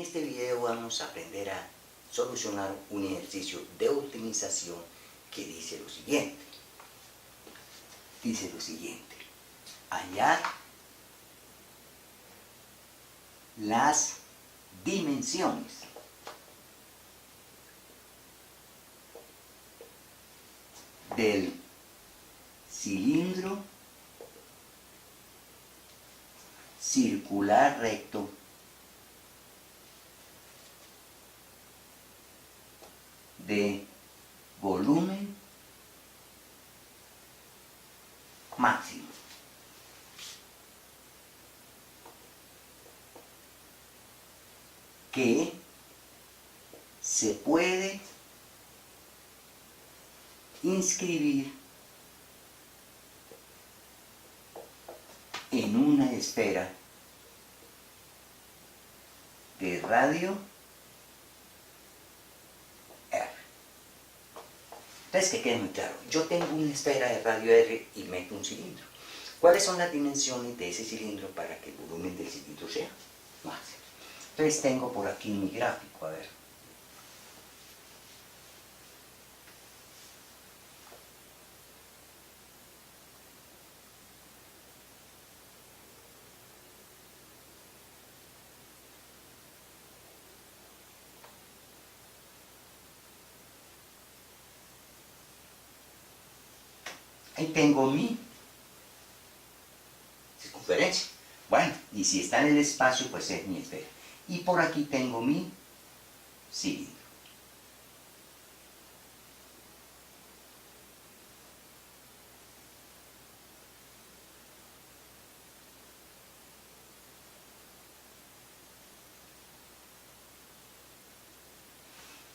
este video vamos a aprender a solucionar un ejercicio de optimización que dice lo siguiente. Hallar las dimensiones del cilindro circular recto de volumen máximo. Que se puede inscribir en una esfera de radio R. Entonces, que quede muy claro, yo tengo una esfera de radio R y meto un cilindro. ¿Cuáles son las dimensiones de ese cilindro para que el volumen del cilindro sea máximo? Entonces tengo por aquí mi gráfico, a ver. Ahí tengo mi circunferencia. Bueno, y si está en el espacio, pues es mi esfera. Y por aquí tengo mi cilindro.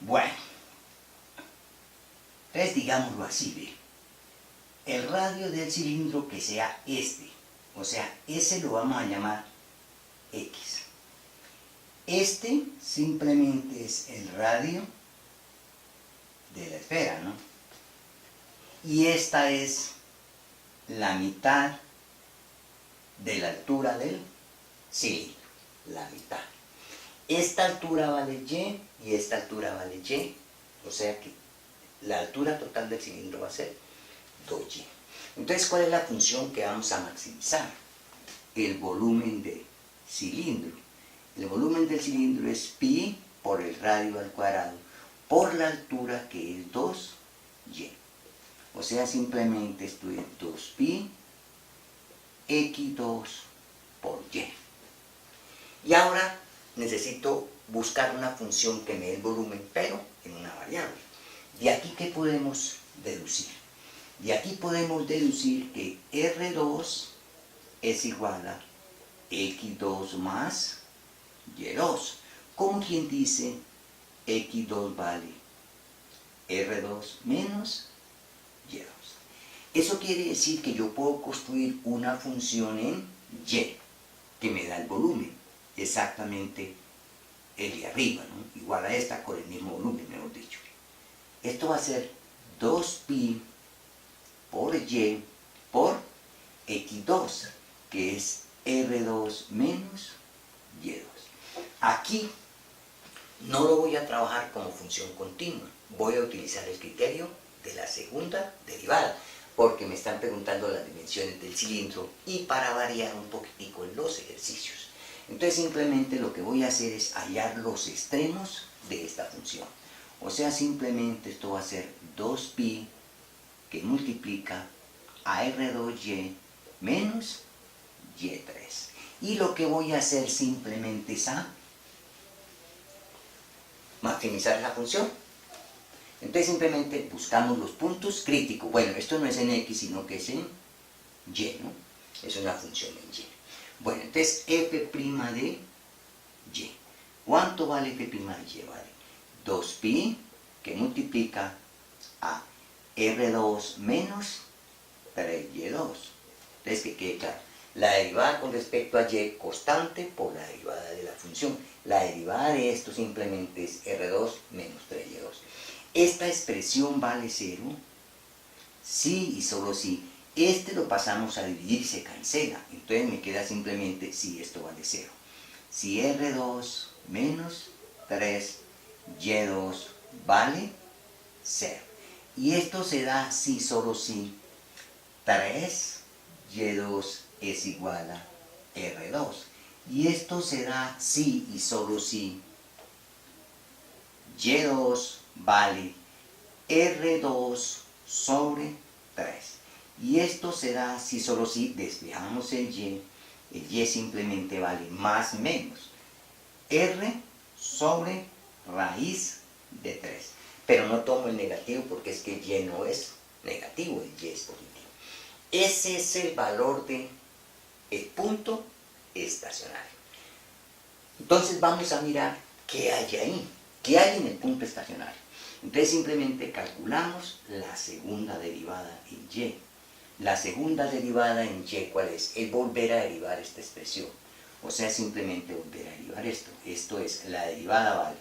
Bueno, entonces digámoslo así, ¿ve? El radio del cilindro que sea este, o sea, ese lo vamos a llamar X. Este simplemente es el radio de la esfera, ¿no? Y esta es la mitad de la altura del cilindro, la mitad. Esta altura vale Y y esta altura vale Y, o sea que la altura total del cilindro va a ser 2Y. Entonces, ¿cuál es la función que vamos a maximizar? El volumen del cilindro. El volumen del cilindro es pi por el radio al cuadrado por la altura que es 2y. O sea, simplemente esto es 2pi x2 por y. Y ahora necesito buscar una función que me dé el volumen, pero en una variable. De aquí, ¿qué podemos deducir? De aquí podemos deducir que R2 es igual a X2 más Y2. Como quien dice, X2 vale R2 menos Y2. Eso quiere decir que yo puedo construir una función en Y que me da el volumen, exactamente el de arriba, ¿no? Igual a esta con el mismo volumen, mejor dicho. Esto va a ser 2pi por Y por X2, que es R2 menos Y2. Aquí no lo voy a trabajar como función continua, voy a utilizar el criterio de la segunda derivada, porque me están preguntando las dimensiones del cilindro y para variar un poquitico en los ejercicios. Entonces simplemente lo que voy a hacer es hallar los extremos de esta función. O sea, simplemente esto va a ser 2pi que multiplica a R2y menos Y3. Y lo que voy a hacer simplemente es a maximizar la función. Entonces simplemente buscamos los puntos críticos. Bueno, esto no es en X, sino que es en Y, ¿no? Es una función en Y. Bueno, entonces f' de Y. ¿Cuánto vale f' de Y? Vale 2pi que multiplica a R2 menos 3Y2. Entonces que quede claro. La derivada con respecto a Y constante por la derivada de la función. La derivada de esto simplemente es R2 menos 3Y2. Esta expresión vale 0 si y solo si este lo pasamos a dividir y se cancela. Entonces me queda simplemente si esto vale 0. si R2 menos 3, Y2 vale 0. Y esto se da si solo si 3, Y2 es igual a R2. Y esto se da si y solo si Y2 vale R2 sobre 3. Y esto se da si solo si despejamos el Y simplemente vale más menos R sobre raíz de 3. Pero no tomo el negativo porque es que el Y no es negativo, el Y es positivo. Ese es el valor del punto estacionario. Entonces vamos a mirar qué hay ahí, qué hay en el punto estacionario. Entonces simplemente calculamos la segunda derivada en Y. La segunda derivada en Y, ¿cuál es? Es volver a derivar esta expresión. O sea, simplemente volver a derivar esto. Esto es, la derivada vale.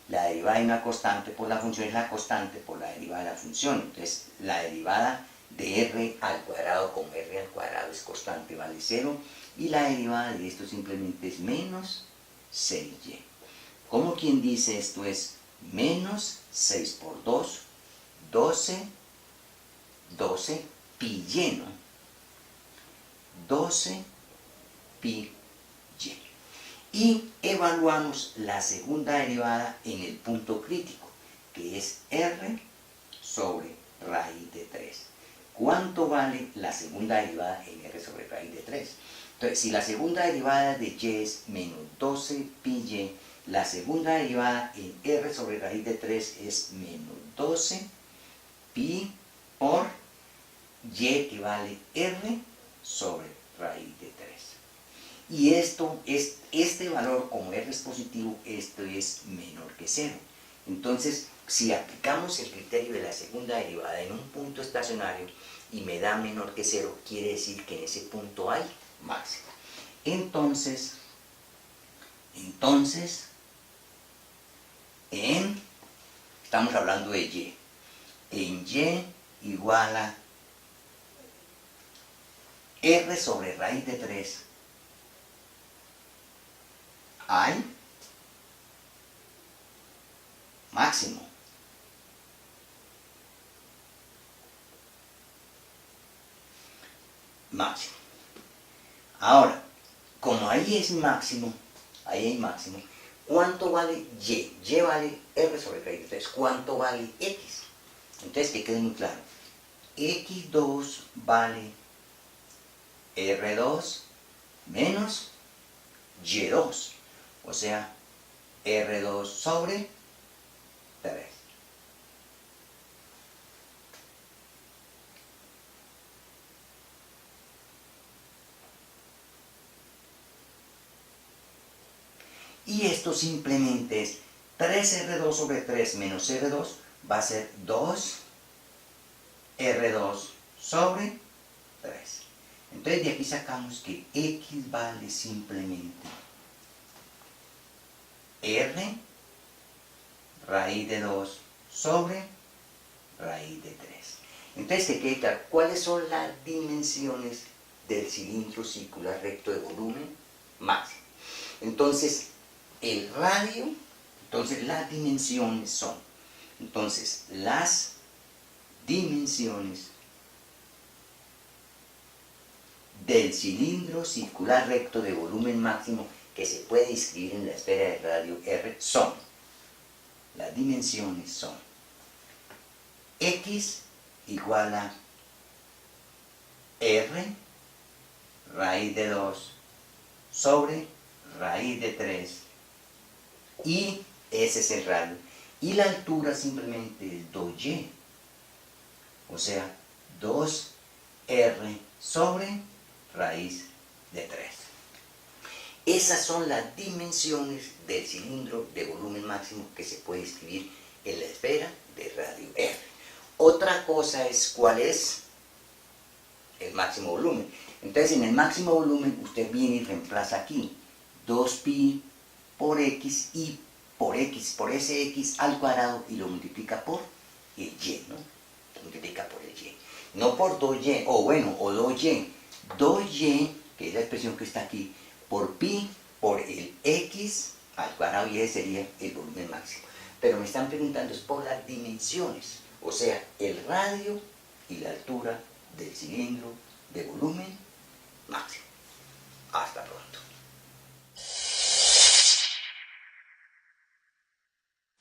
La derivada de una constante por la función es la constante por la derivada de la función. Entonces, la derivada de r al cuadrado con r al cuadrado es constante, vale 0. Y la derivada de esto simplemente es menos 6y. Como quien dice, esto es menos 6 por 2, 12 pi lleno, 12 pi y. Y evaluamos la segunda derivada en el punto crítico, que es r sobre raíz de 3. ¿Cuánto vale la segunda derivada en r sobre raíz de 3? Entonces, si la segunda derivada de y es menos 12 pi y, la segunda derivada en r sobre raíz de 3 es menos 12 pi por y, que vale r sobre raíz de 3. Y esto es, este valor, como r es positivo, esto es menor que 0. Entonces, si aplicamos el criterio de la segunda derivada en un punto estacionario y me da menor que 0, quiere decir que en ese punto hay máximo. Entonces, estamos hablando de y. En y igual a r sobre raíz de 3 hay máximo. Máximo. Ahora, como ahí es máximo, ahí hay máximo, ¿cuánto vale y? Y vale r sobre raíz de 3. ¿Cuánto vale x? Entonces, que quede muy claro. x2 vale r2 menos y2. O sea, r2 sobre 3. Y esto simplemente es 3r2 sobre 3 menos r2 va a ser 2r2 sobre 3. Entonces de aquí sacamos que x vale simplemente r raíz de 2 sobre raíz de 3. Entonces te queda claro cuáles son las dimensiones del cilindro circular recto de volumen máximo. Entonces, el radio, entonces las dimensiones son, entonces las dimensiones del cilindro circular recto de volumen máximo que se puede inscribir en la esfera de radio R son, las dimensiones son x igual a r raíz de 2 sobre raíz de 3 y ese es el radio. Y la altura simplemente es 2y, o sea, 2r sobre raíz de 3. Esas son las dimensiones del cilindro de volumen máximo que se puede escribir en la esfera de radio R. Otra cosa es cuál es el máximo volumen. Entonces, en el máximo volumen usted viene y reemplaza aquí 2pi por x y por ese x al cuadrado y lo multiplica por el y, ¿no? Lo multiplica por el y. No por 2y, o 2y. 2y, que es la expresión que está aquí, por pi por el X al cuadrado y ese sería el volumen máximo. Pero me están preguntando es por las dimensiones, o sea, el radio y la altura del cilindro de volumen máximo.